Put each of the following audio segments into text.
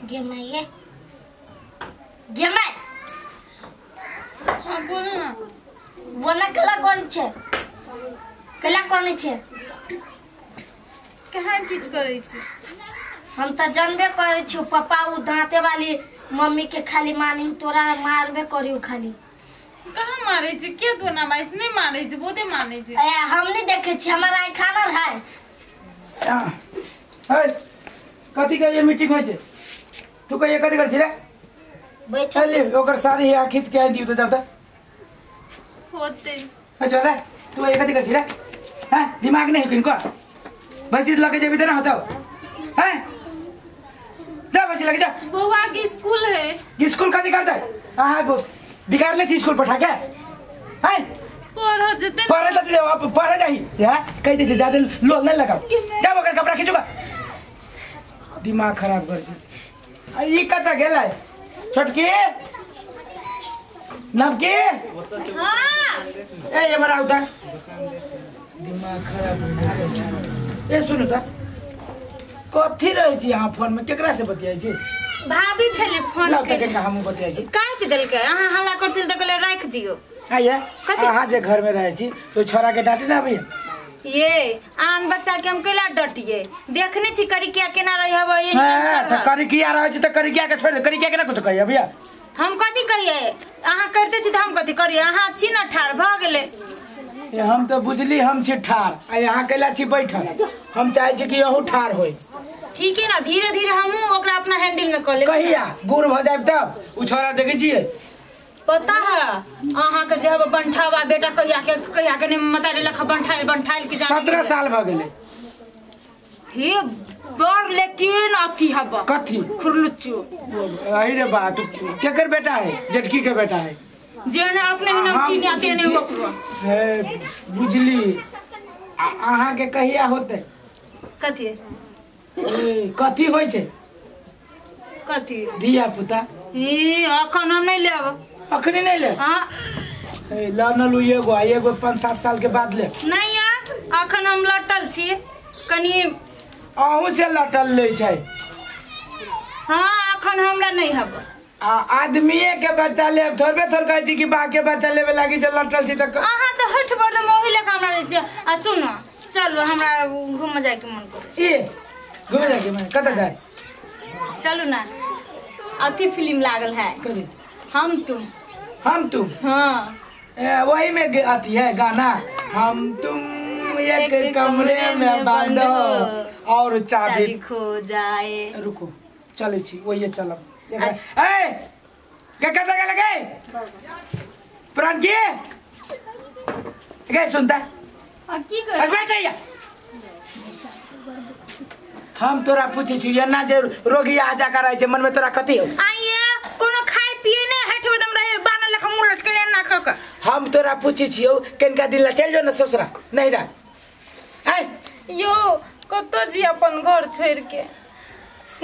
ये गेमाय हां बोल ना वना कला कोन छे कला कोन छे कहाँ किछ करे छी हम त जानबे करे छी पापा उ दांते वाली मम्मी के खाली मानी तोरा मारबे करियो खाली कहाँ मारे छी के तो ना माइस नहीं मारे छी बहुते माने छी ए हम नहीं देखे छी हमारा आई खाना है है कथि के ये मीटिंग होय छे तू कहिए कथि कर छी रे बैठ चल ओकर सारी है खींच के आ दियो तो जाओ तो होते अच्छा रे तू ये कथि कर छी रे हैं दिमाग नहीं किनको बस इस लगे जेबी तो ना होता हैं जा बस लगे जा बउआ के स्कूल है स्कूल कथि करता है हां बिगाड़ ले स्कूल पठा के हैं पढ़ जते पढ़े तो पढ़े जाही या कह दे ज्यादा लोल नहीं लगाओ जा ओकर कपड़ा खींचूगा दिमाग खराब कर छी ई कत गेलै छोटकी नबकी हां ए हमरा उधर दिमाग खराब हो ए सुन त कथि रहै छी यहाँ फोन में केकरा से बतियाई छी भाभी छले फोन लाउ तक हम बतियाई छी काट देलके अहाँ हल्ला कर चल त कहले राख दियो आइए अहाँ जे घर में रहै छी तो छोरा के डांटे ना भैया ये आन बच्चा के हम केला डटिए देखने छी करिकिया केना रही हबो ये त करिकिया रहै छी त करिकिया के छोड़ दे करिकिया के ना कुछ कहिए भैया हम कथि कहिए अहाँ करते छी त हम कथि करिए अहाँ छी ना ठार भ गेले ये हम तो बुझली हम छी ठार आ यहाँ कैला छी बैठल हम चाहे छी कि यहू ठार होई ठीक है ना धीरे धीरे हमहू ओकरा अपना हैंडल में कर ले कहिया बूढ़ भ जाब तब उ छोरा देखे छिए पता है अहाँ के जब बंठावा बेटा कहिया के ने मतारे लख बंठाइल की जाने 17 साल भ गेले हे बड़ लेकिन अथी हबा कथी खुरलुच्चू आई रे बात केकर बेटा है जेठकी के बेटा है जेने अपने ही नाम तीन आते ने ओकरो हे बुझली अहाँ के कहिया होते कथी कथी होय छै कथी धिया पुता ए अखन हम नहीं लेब अखनी नहीं ले हां ए लानलु एगो 5-7 साल के बाद ले नहीं या अखन हम लटल छी कनी अहू से लटल ले छै हां अखन हमरा नहीं हब आदमीए के बच्चा ले थोड़बे थोड़ कहै छी कि बा के बच्चा लेबे लागी जे लटल छी त अहाँ तो हट बड़ मोहि ले हमरा रहे छी आ सुनो चलो हमरा घूम जाए के मन करे ए घूम जाए के मन कत जाए चलो ना अथी फिल्म लागल है कथी हम तुम हाँ वही में अथी है गाना हम तुम एक कमरे में बंद और चाबी खो जाए रुको चले छी वही चलब ए के कत गेल गे प्राण की गे सुनता की कर बैठ जा हम तोरा पूछे छी एना जे रोगी आजा करे छै मन में तोरा कथि हो आइया कोनो खाए पिए ने हट एकदम रहे बाना लखा मुंह लटके ना क हम तोरा पूछे छियो केनका दिन ला चल जो ना ससुरा नहीं रा आय यो कतो जी अपन घर छोड़ के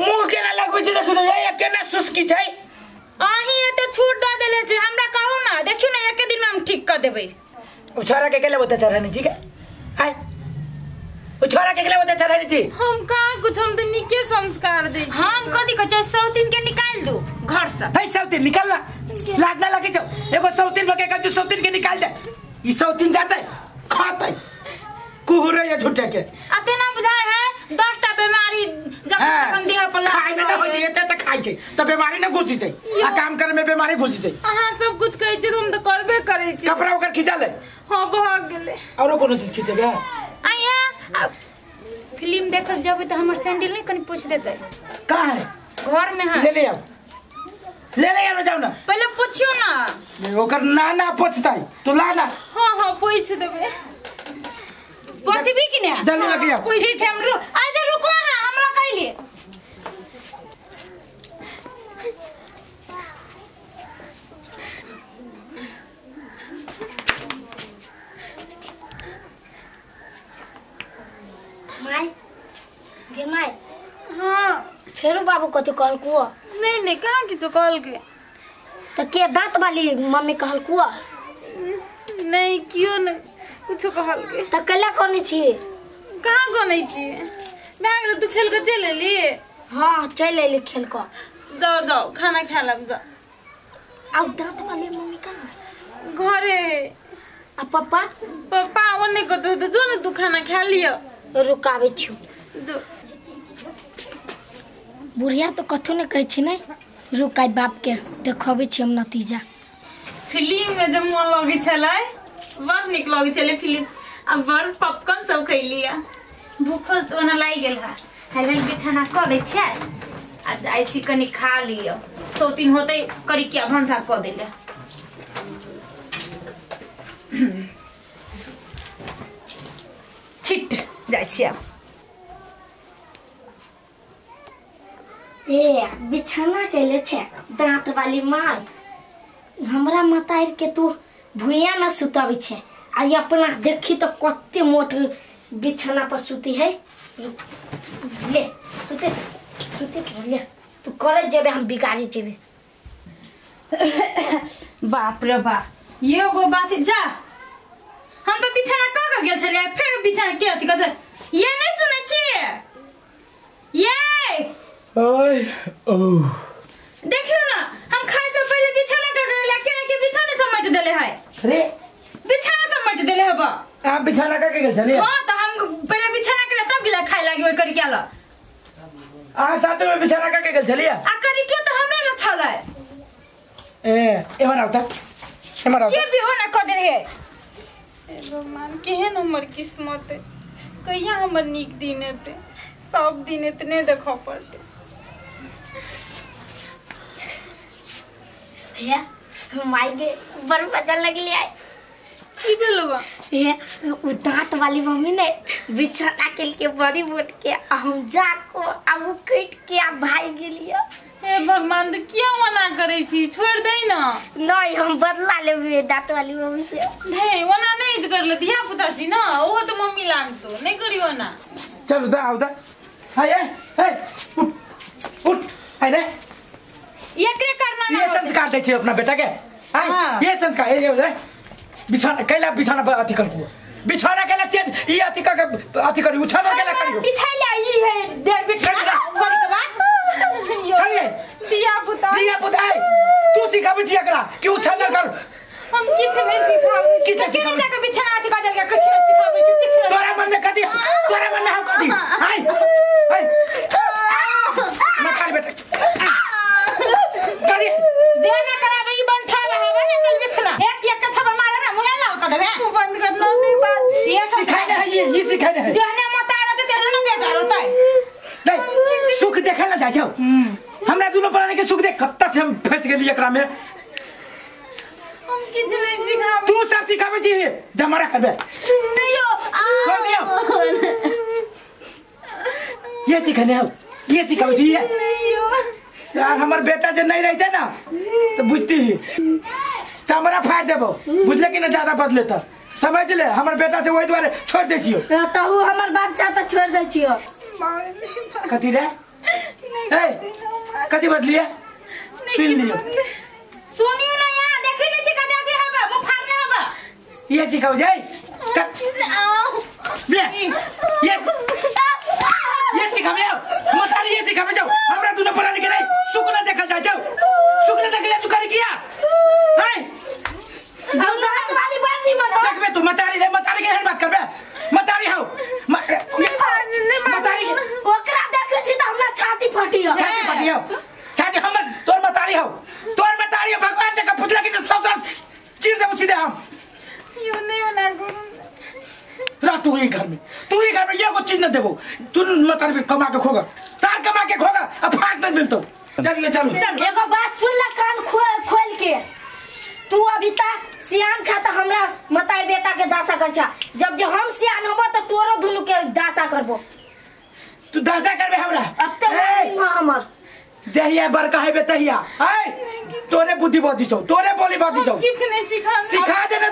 मुंह केना लगबै छै देखु ये केना सुस्की छै आही एते छूट द देले छी हमरा कहू ना देखियो ना एक दिन में हम ठीक कर देबै ओ छोरा के केले बता चढ़ानी छी के आय ओ छोरा के केले बता चढ़ानी छी हम कहां कुछ हम त निके संस्कार दे हम कथि कह 100 दिन के निकाल दो घर से भाई 100 दिन निकाल ला लाज ना लगे छौ एगो 100 दिन बके का 100 दिन के निकाल दे ई 100 दिन जाते खाते कुहुरे या झूठे के अते ना बुझाय है 10 टा बीमारी जब तक देह पर खाए में ना हो जेते त खाइ छै त बीमारी ना घुसी छै आ काम करे में बीमारी घुसी छै अहाँ सब कुछ कहै छी हम त करबे करै छी कपड़ा ओकर खिचा ले हां भाग गेले औरो कोनो चीज खिचबे आइया फिल्म देखल जब त हमर सैंडल नहीं कनी पूछ देते कहां है घर में है ले ले आओ जाओ ना पहले पूछियो ना ओकर नाना पूछतै तू ला ना हां हां पूछ देबे पूछबी कि ना जल्दी लगे आओ ठीक है हम आइधर रुको हमरा कहलिए माय गे माय हां फेरो बाबू कथि कहल कुआ नहीं कहां किछो कहल के त के दांत वाली मम्मी कहल कुआ नहीं कियो न कुछो कहल के त कला कोनी छी कहां गनै छी मैं तू खेल के चल एली हाँ चल अइले खेल को। जाओ जाओ खाना खा लब जा। आउ दांत वाली मम्मी कहाँ घरे। आ पापा पापा ओने को तो जो ना तू खाना खा लियो। रुकावे छु जो बुढ़िया तो कथो ने कहै छी नै रुकाई बाप के देखबे छी हम नतीजा। फिल्म में जब मन लगे छलै बहुत निक लगे छलै फिल्म। अब बड़ पॉपकॉर्न सब खैलिया भूख तो ना लाग गेल है। हेले बिछाना क दै छै आ जाय छी कनी खा लियो। सौतीन होते करी क्या भंसा क देले। छिट जाय छी। ए बिछाना कैले छे दांत वाली माँ हमरा मतार के तू भुइया में सुतावी छे आई अपना देखी तो कत्ते मोट बिछाना पर सुती है। ले सुते सुते ले तू करे जेबे हम बिगाड़ी जेबे। बाप रे बाप ये गो बात जा हम तो बिछाना क गेल छलिए फिर बिछाना के अथी कर ये नहीं सुने छी ये ओए ओ देखियो ना हम खाए से पहले बिछाना का गला के बिछाने समेट देले है। अरे बिछाना समेट देले है बा आप बिछाना का के चलिए। हां तो हम पहले बिछाना के तब गिला खाए लागी ओइ कर के आला आ साथ में बिछाना का के चलिए। आ करी के तो हमरा न छले ए एमन आवता के भी हो ना क दे रे। ए भगवान केहन हमर किस्मत है कहिया हमर नीक दिन हेते सब दिन इतने देखो पड़ते। ये माई के बड़ बजन लगली आई की बेलुआ ये उ दांत वाली मम्मी ने बिछाना के बड़ी बोट के हम जाको अब कट के आ भाई गेलियो। हे भगवान तो क्या मना करे छी छोड़ दे ना। नहीं हम बदला लेबे दांत वाली मम्मी से। नहीं वना नहीं कर ले धिया पुता छी ना वो तो मम्मी लागतो नहीं करियो ना। चलो दा आवता हाय ए उठ हाय रे एकरे करना ना ये संस्कार दे छी अपना बेटा के। हाय ये संस्कार ये बिछाना कैला बिछाना अथी कर बिछाना कैला चेंज ये अथी कर उछाना कैला करियो बिछा लाई है देर बिठा करी के बाद चलिए धिया पुता तू सिखाबे छी एकरा कि उछाना कर। हम किछ नहीं सिखाबे किछ नहीं सिखाबे जाके बिछाना अथी कर के कुछ नहीं सिखाबे किछ नहीं। तोरा मन में कदी तोरा मन में हम कदी हाय हाय मत बेटा कदी दे ना कराबे ई बंठा रहबे ना कल बिछना एक कथा मारे ना मुंह लाल कर देबे तू बंद कर नो नहीं बात सिखाने है ये सिखाने है जहने मत आ रहा तेरे ना बेटा रोता है नहीं सुख देखल ना जाई छौ हमरा दोनों प्राणी के सुख देख कत्ता से हम फंस गेली एकरा में। हम किछ नहीं सिखाबे तू सब सिखाबे छी जमारा करबे नहीं हो ये सिखाने हो ये सिखाबे छी ये नहीं हो यार हमर बेटा जे नहीं रहते ना तो बुझती ही चमड़ा फाड़ देबो बुझले कि ना ज्यादा बदले तो समझ ले हमर बेटा से वही द्वारे छोड़ दे छियो तहु हमर बाप चाहता छोड़ दे छियो। कथी रे ए कथी बदलिए सुन लियो सुनियो ना यहाँ देखे नहीं छिका देती हबा मुंह फाड़ने हबा ये सिखाओ जाई ये सिखाबे मतारी ये सिखाबे जाओ हमरा दोनों प्राणी के नहीं सुख ना देखल जा जाओ सुख ना देखल जा कर किया है हम दांत वाली बात नहीं मानो देखबे तू मतारी के हर बात करबे मतारी हो मतारी ओकरा देखे छी त हमरा छाती फटी हो छाती हमर तोर मतारी हो भगवान के पुतला के ससुर चीर देबो सीधे हम यो नहीं होना गुरु रा तू ही घर में ये को चीज न देबो तू मतारी पे कमा के खोगा सार कमा के खोगा अब फाट न मिलतो चलिए चलो एगो बात सुन ले कान खोल के तू अभी तक सियान छा त हमरा मताई बेटा के दासा कर छा जब हम सियान होबो त तोरो दुनु के दासा करबो तू दासा करबे हमरा अब त हमर जहिया बड़का है बेतहिया है तोरे बुद्धि बाती छौ तोरे बोली बाती छौ किछ नहीं सिखा सिखा देना